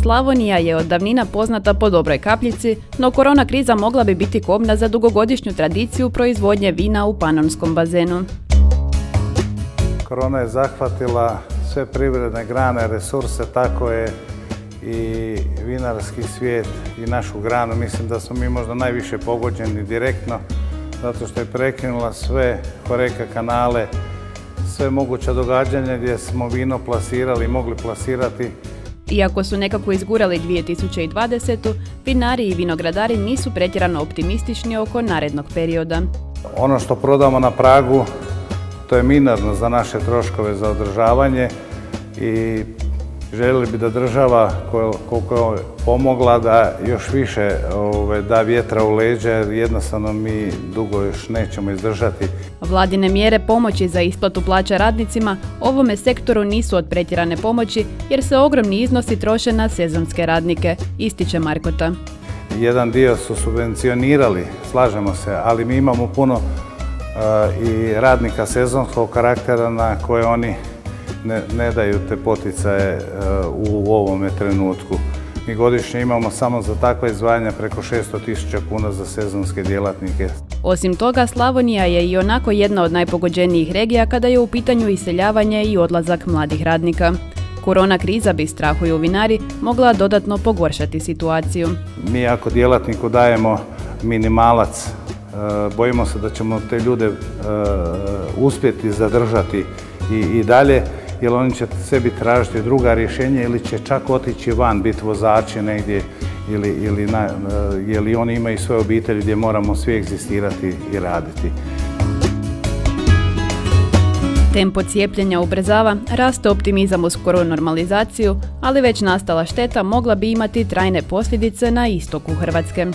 Slavonija je od davnina poznata po dobroj kapljici, no korona kriza mogla bi biti kobna za dugogodišnju tradiciju proizvodnje vina u Panonskom bazenu. Korona je zahvatila sve privredne grane, resurse, tako je i vinarski svijet i našu granu. Mislim da smo mi možda najviše pogođeni direktno, zato što je prekinula sve horeke, kanale, sve moguća događanja gdje smo vino plasirali i mogli plasirati. Iako su nekako izgurali 2020. vinari i vinogradari nisu pretjerano optimistični oko narednog perioda. Ono što prodamo na pragu, to je minorno za naše troškove za održavanje i željeli bi da država, koliko je pomogla, da još više da vjetra u leđa, jer jednostavno mi dugo još nećemo izdržati. Vladine mjere pomoći za isplatu plaća radnicima ovome sektoru nisu od pretjerane pomoći, jer se ogromni iznosi troše na sezonske radnike, ističe Markota. Jedan dio su subvencionirali, slažemo se, ali mi imamo puno i radnika sezonskog karaktera na koje oni ne daju te poticaje u ovome trenutku. Mi godišnje imamo samo za takva izdvajanja preko 600.000 kuna za sezonske djelatnike. Osim toga, Slavonija je i onako jedna od najpogođenijih regija kada je u pitanju iseljavanje i odlazak mladih radnika. Korona kriza bi, strahuju vinari, mogla dodatno pogoršati situaciju. Mi ako djelatniku dajemo minimalac, bojimo se da ćemo te ljude uspjeti zadržati i dalje, jer oni će sebi tražiti druga rješenja ili će čak otići van, biti vozači negdje, ili oni imaju svoje obitelji gdje moramo svi egzistirati i raditi. Tempo cijepljenja ubrzava, raste optimizam uz skoru normalizaciju, ali već nastala šteta mogla bi imati trajne posljedice na istoku Hrvatske.